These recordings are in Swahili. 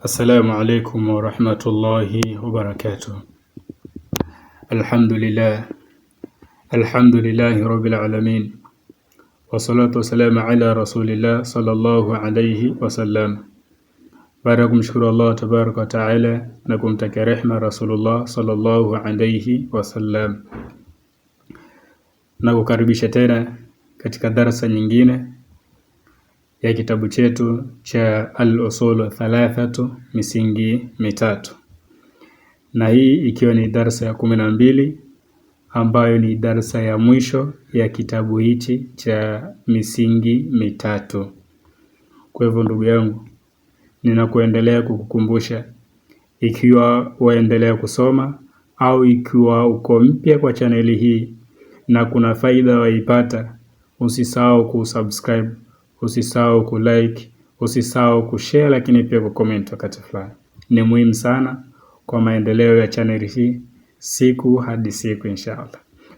Assalamu alaikum wa rahmatullahi wa barakatuh. Alhamdulillahi rabbil alamin. Wassalatu wassalamu ala rasulillah sallallahu alayhi wasallam. Baada ya kumshukuru Allah tabaraka wa taala na kumtakia rehma Rasulullah sallallahu alayhi wasallam, na kukaribisha tena katika darasa nyingine ya kitabu chetu cha al-usulu thalathatu, misingi mitatu, na hii ikiwa ni darasa ya 12 ambayo ni darasa ya mwisho ya kitabu hichi cha misingi mitatu. Kwa hivyo ndugu yangu, ninakuendelea kukukumbusha, ikiwa waendelea kusoma au ikiwa uko mpya kwa chaneli hii na kuna faida waipata, usisahau kusubscribe, usisahau kulike, usisahau kushare, lakini pia kucomment wakati fulani. Ni muhimu sana kwa maendeleo ya channel hii siku hadi siku inshallah.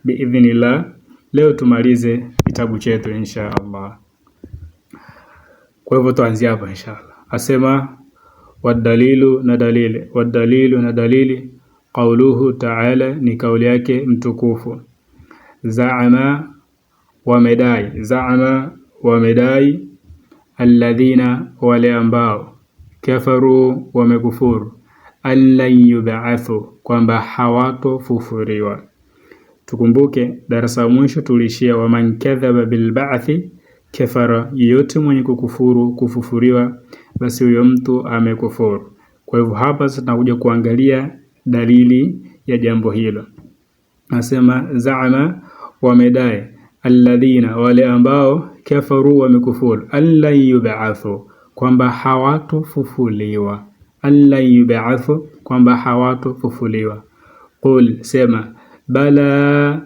Biidhnillah, leo tumalize kitabu chetu inshallah. Kwa hivyo tuanzie hapa inshallah. Asema wadalilu na dalili qauluhu ta'ala, ni kauli yake mtukufu. Zaama wamedai alladhina, wale ambao, kafaru, wamekufuru, allan yub'athu, kwamba hawatofufuriwa. Tukumbuke darasa mwisho tulishia waman kadhaba bilba'thi kafara, yote mwenye kukufuru kufufuriwa, basi huyo mtu amekufuru. Kwa hivyo hapa tunakuja kuangalia dalili ya jambo hilo. Nasema zaama, wamedai, alladhina, wale ambao, kafaru, wamekufuru, allan yub'athu, kwamba hawatofufuliwa. Allan yub'athu, kwamba hawatofufuliwa. Qul, sema, bala,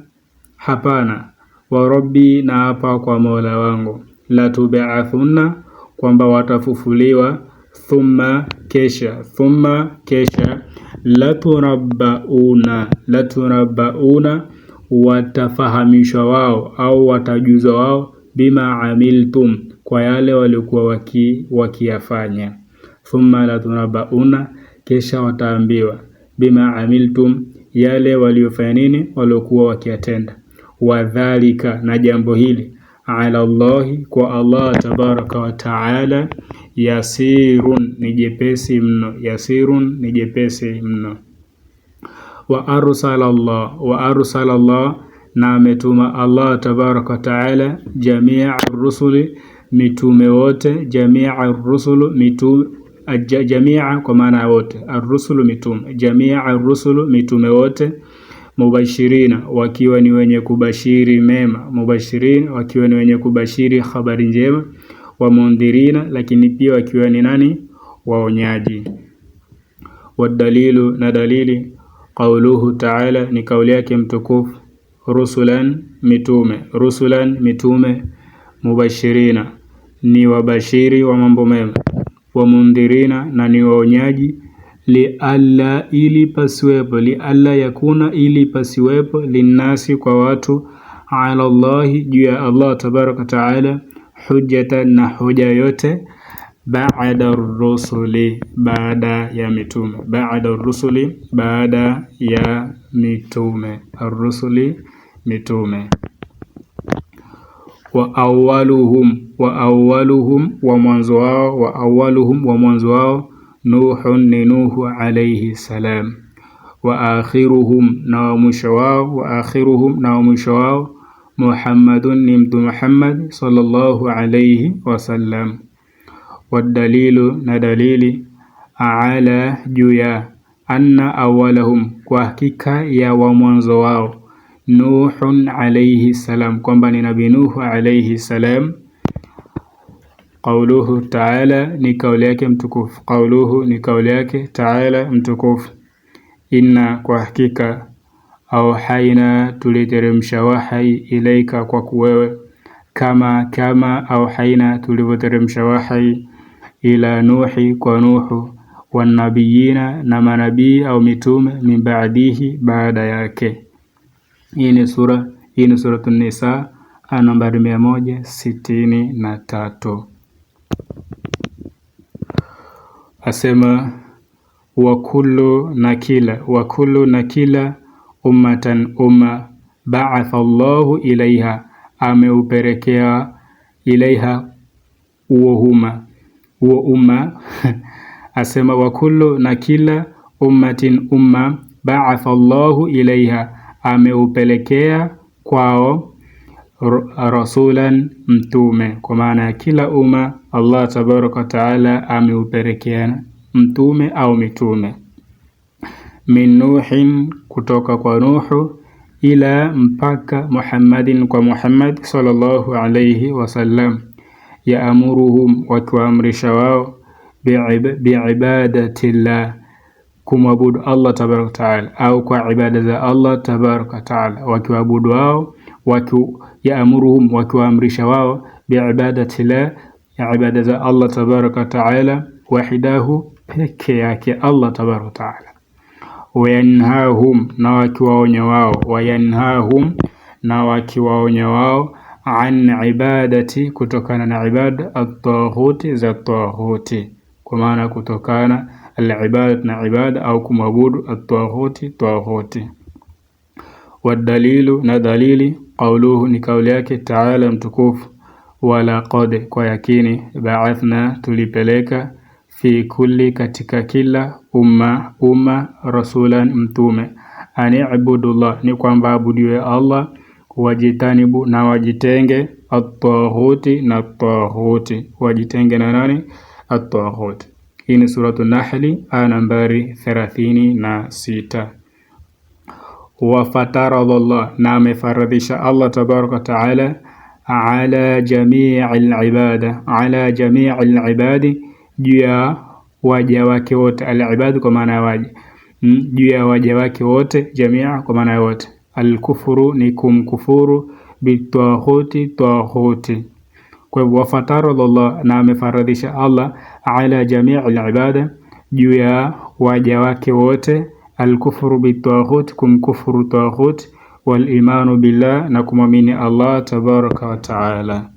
hapana, wa rabbi, na hapa kwa Mola wangu, la tub'athunna, kwamba watafufuliwa, thumma, kesha, laturabbauna, watafahamishwa wao au watajuzwa wao, bima amiltum, kwa yale walikuwa wakiyafanya. Thumma laturabbauna, kesha wataambiwa, bima amiltum, yale waliofanya nini, waliokuwa wakiyatenda. Wadhalika, na jambo hili, ala Allahi, kwa Allah tabaraka wa taala, yasirun, ni jepesi mno. Wa arsala Allah, na ametuma Allah tabaraka wa taala, jamia rusuli, mitume wote, jamia kwa maana wote, ar-rusulu mitume, jamia ar-rusulu, mitume wote, mubashirina, wakiwa ni wenye kubashiri mema, wakiwa ni wenye kubashiri habari njema, wa mundhirina, lakini pia wakiwa ni nani, waonyaji. Wadalilu, na dalili, qauluhu ta'ala, ni kauli yake mtukufu, rusulan, mitume, mubashirina, ni wabashiri wa mambo mema, wa mundhirina, na ni waonyaji, lialla, ili pasiwepo, linnasi, kwa watu, ala Allahi, juu ya Allah tabaraka taala, hujjatan, na hoja yote, baada rusuli, baada ya mitume, ar-rusuli, mitume. Wa awwaluhum, wa mwanzo wao, Nuhun, ni Nuhu alayhi salam. Wa akhiruhum, na wa mwisho wao, Muhammadun, ni mtu Muhammad sallallahu alayhi wasallam. Wadalilu, na dalili, ala, juu ya, anna awwalahum, kwa hakika ya wa mwanzo wao, Nuhun alayhi salam, kwamba ni nabii Nuhu alayhi salam. Qauluhu ta'ala, ni kauli yake ta'ala mtukufu. Inna, kwa hakika, auhaina, tuliteremsha wahai, ilaika, kwa kuwewe, kama auhaina, tulivyoteremsha wahai, ila Nuhi, kwa Nuhu, wanabiyina, na manabii au mitume, min ba'dihi, baada yake. Hii ni Suratun Nisa nambari 163. asema wa kullu na kila ummatan umma ba'atha Allahu ilaiha, ameupelekea ilaiha huo umma asema wa kullu na kila ummatin umma ba'atha Allahu ilaiha, ameupelekea kwao rasulan mtume, kwa maana ya kila umma Allah tabaraka wa taala ameupelekea mtume au mitume. Min Nuhin, kutoka kwa Nuhu, ila mpaka Muhammadin, kwa Muhammad sallallahu alayhi wasallam, yaamuruhum, wakiwaamrisha wao biibadatillah, kumwabudu Allah tabaraka wa taala, au kwa ibada za Allah tabaraka wa taala, wakiwabudu wao, yaamuruhum, wakiwaamrisha wao biibadatillah, ya ibada za Allah tabaraka wa taala, wahidahu, peke yake Allah tabaraka wa taala. Wayanhahum, na wakiwaonya wao an ibadati, kutokana na ibada at-taghuti, za taghuti, kwa maana kutokana al-ibadat na ibada au kumwabudu at-taghuti. Wadalilu, na dalili, qauluhu, ni kauli yake taala mtukufu, wala qad, kwa yakini, ba'athna, tulipeleka, fi kulli, katika kila umma rasulan, mtume, ani'budullah, ni kwamba abudiwe Allah, wajitanibu, na wajitenge, at-taghuti, na taghuti, wajitenge na nani? At-taghuti. Hii ni suratu Nahli aya nambari 36. Wa fataradallah, na amefaradhisha Allah tabaraka wa taala ala jami'il ibadi, juu ya waja wake wote. Al-ibad kwa maana ya waja, juu ya waja wake wote. Jamia kwa maana ya wote. Al-kufuru ni kumkufuru, bitaghuti, taghuti. Kwa hivyo wafataradallah, na amefaradhisha Allah ala jami'il ibada, juu ya waja wake wote. Al-kufru bitaghuti, kumkufuru taghuti. Wal imanu billah, na kumwamini Allah tabaraka wa taala.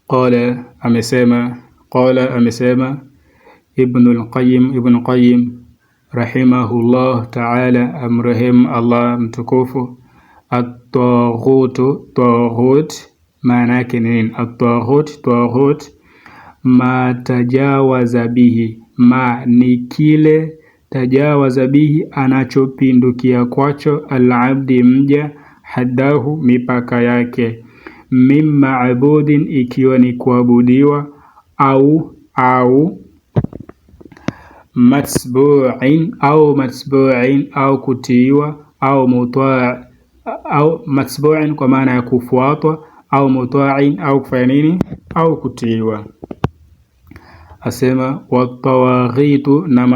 Qala amesema Ibn Qayyim rahimahullah ta'ala, amrahim Allah mtukufu, at-taghut, maana yake nini? At-taghut ma tajawaza bihi, ma ni kile, tajawaza bihi, anachopindukia kwacho, al-abdi, mja, haddahu, mipaka yake, mimma abudin, ikiwa ni kuabudiwa, au matbu'in, au kutiiwa, au mutaa, au matbu'in kwa maana ya kufuatwa, au muta'in, au kufanya nini? Au kutiiwa. Asema watawaghitu, na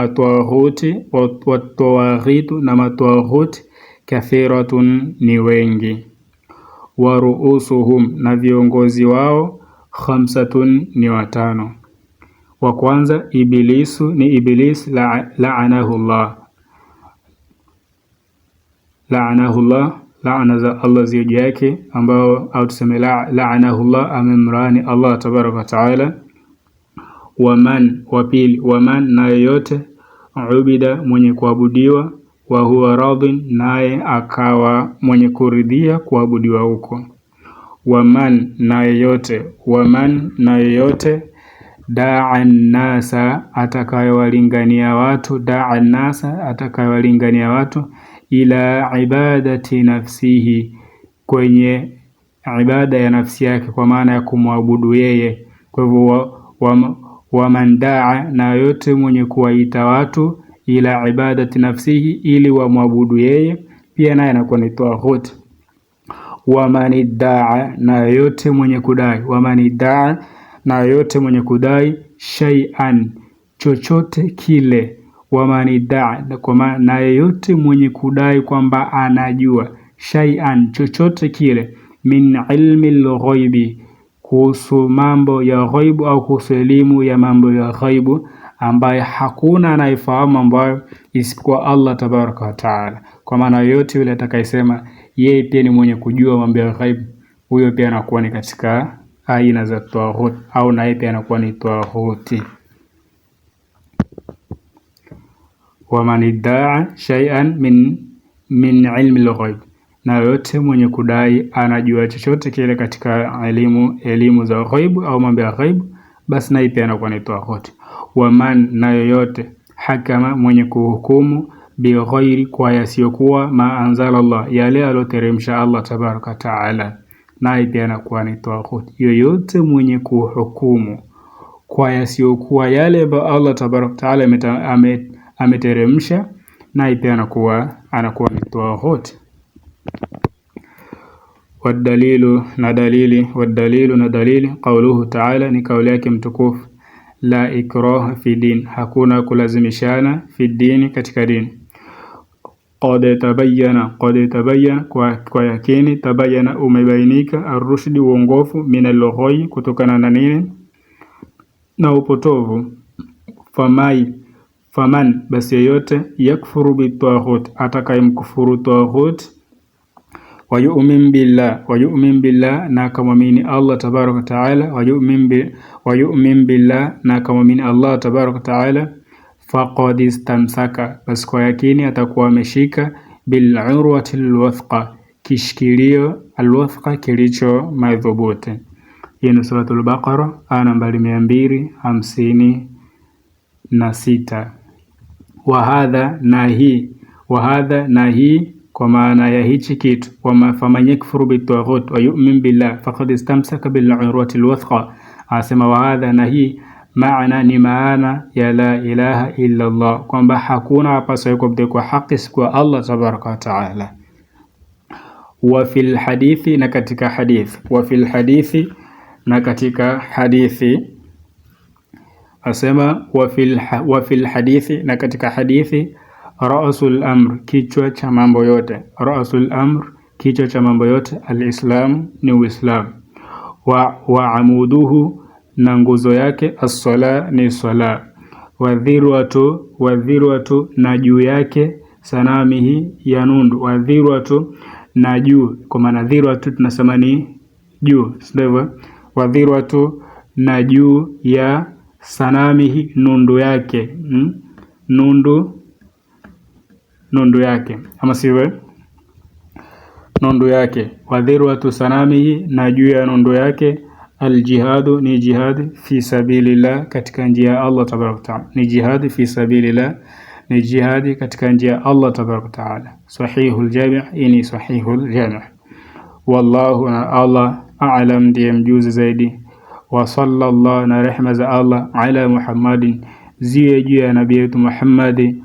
matawaghuti, kathiratun, ni wengi. Wa ruusuhum, na viongozi wao, khamsatun, ni watano. Wa kwanza Ibilisu, ni Iblis, la'anahullah, laana za Allah ziji yake, ambao au tuseme la'anahullah, amemrani Allah tabaraka wa taala. Wa pili, waman, na yoyote, ubida, mwenye kuabudiwa, wa huwa radhin, naye akawa mwenye kuridhia kuabudiwa huko. Waman, na yoyote, da'a nasa, atakayewalingania watu, ila ibadati nafsihi, kwenye ibada ya nafsi yake, kwa maana ya kumwabudu yeye. Kwa hivyo waman da'a, na yote mwenye kuwaita watu, ila ibadati nafsihi, ili wamwabudu yeye, pia naye anakuwa ni taghut. Wamanidda'a, na yote mwenye kudai, shay'an, chochote kile. Wamanidda'a, kwa maana yote mwenye kudai kwamba anajua, shay'an, chochote kile, min ilmi al-ghaibi, kuhusu mambo ya ghaibu, au kuhusu elimu ya mambo ya ghaibu, ambaye hakuna anayefahamu ambayo isipokuwa Allah tabaraka wa taala. Kwa maana yote yule atakayesema yeye pia ni mwenye kujua mambo ya ghaibu, huyo pia anakuwa ni katika aina za taghut, au naye pia anakuwa ni taghuti. Wa man idda'a shay'an min ilmi al-ghaib, na yote mwenye kudai anajua chochote kile katika elimu za ghaib au mambo ya ghaib, basi naye pia anakuwa ni taghuti. Wa man, na yoyote, hakama, mwenye kuhukumu, bi ghairi, kwa yasiyokuwa, ma anzala Allah, yale aloteremsha Allah tabaraka taala, naye pia anakuwa ni taghuti. Yoyote mwenye kuhukumu kwa yasiyokuwa yale ambayo Allah tabaraka taala ameteremsha, naye pia anakuwa ni taghuti. Wadalilu na dalili qauluhu taala, ni kauli yake mtukufu, la ikraha fi din, hakuna kulazimishana, fi dini, katika dini. Qad tabayyana, kwa yakini, tabayyana, umebainika, ar-rushdi, uongofu, min al-ghayy, kutokana na nini? Na upotovu. Faman, basi yeyote, yakfuru bitaghut, atakayemkufuru taghut, wa yu'min billah, na kamwamini Allah tabaraka taala, wa yu'min billah, na kamwamini Allah tabaraka taala, faqad istamsaka, basi kwa yakini atakuwa ameshika, bil urwati alwathqa, kishikilio alwathqa, kilicho madhubuti. Hii ni Suratul Baqara aya nambari 256. Wa hadha, na hii kwa maana ya hichi kitu, faman yakfuru bitaghut wa yu'min billah faqad istamsaka bil urwati alwathqa. Asema wa hadha, na hii maana, ni maana ya la ilaha illa Allah, kwamba hakuna apasaye kuabudiwa kwa haki isipokuwa Allah tabaraka wa taala. Wa fil hadithi, na katika hadithi, na katika hadithi, asema wa fil hadithi, na katika hadithi, ra'sul amr, kichwa cha mambo yote. Ra'sul amr, kichwa cha mambo yote. Al-Islam, ni Uislamu. Wa amuduhu, na nguzo yake. As-sala, ni sala. Wa dhirwatu, na juu yake. Sanamihi, ya nundu. Wa dhirwatu, na juu, kwa maana dhirwatu tunasema ni juu, sivyo? Wa dhirwatu, na juu ya sanamihi, nundu yake. Nundu yake, ama sivyo? Nundu yake. Wa dhirwatu sanamihi, na juu ya nundu yake. Aljihadu, ni jihad, fi sabilillah, katika njia ya Allah tabaraka taala. Ni jihad fi sabilillah, ni jihad katika njia ya Allah tabaraka taala. Sahihul Jami', ini Sahihul Jami'. Wallahu, na Allah, a'lam, ndiye mjuzi zaidi. Wa sallallahu, na rehma za Allah, ala Muhammadin, ziwe juu ya nabii wetu Muhammadi,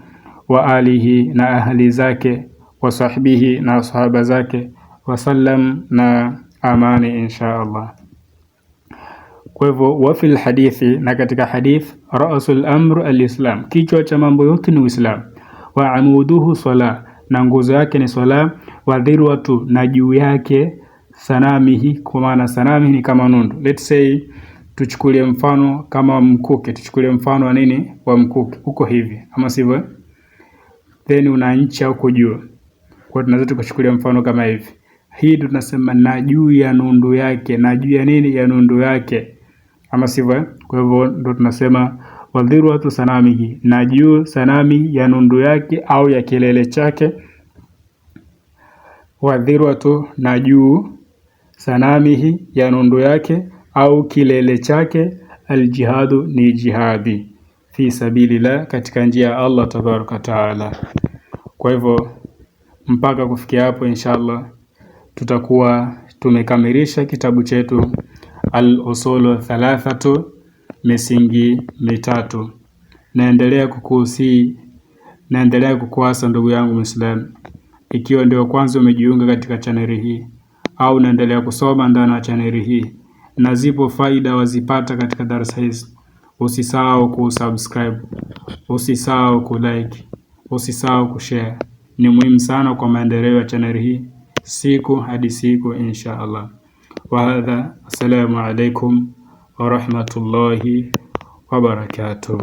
wa alihi, na ahli zake, wa sahbihi, na sahaba zake, wa sallam, na amani insha Allah. Kwa hivyo, wa fil hadithi, na katika hadith, ra'sul amr al-Islam, kichwa cha mambo yote ni Uislamu. Wa amuduhu sala, na nguzo yake ni sala. Wa dhirwatu, na juu yake. Sanamihi, kwa maana sanamihi ni kama nundu. Let's say tuchukulie mfano kama mkuki, tuchukulie mfano wa nini? Wa mkuki uko hivi, ama sivyo? Then una ncha huko juu, kwa tunaweza tukachukulia mfano kama hivi. Hii tunasema na juu ya nundu yake, na juu ya nini? Ya nundu yake, ama sivyo? Kwa hivyo ndo tunasema wadhirwatu sanamihi, na juu sanami ya nundu yake au ya kilele chake. Wadhirwatu, na juu sanamihi, ya nundu yake au kilele chake. Aljihadu, ni jihadi, fi sabilillah, katika njia ya Allah tabaraka taala. Kwa hivyo mpaka kufikia hapo inshallah tutakuwa tumekamilisha kitabu chetu al-usulu thalathatu, misingi mitatu. Naendelea kukuasa ndugu yangu Muislamu, ikiwa ndio kwanza umejiunga katika chaneli hii au naendelea kusoma ndani ya chaneli hii na zipo faida wazipata katika darasa hizi, usisahau kusubscribe, usisahau kulike, usisahau kushare. Ni muhimu sana kwa maendeleo ya chaneli hii siku hadi siku insha Allah. Wa hadha, assalamu alaikum wa rahmatullahi wa barakatuh.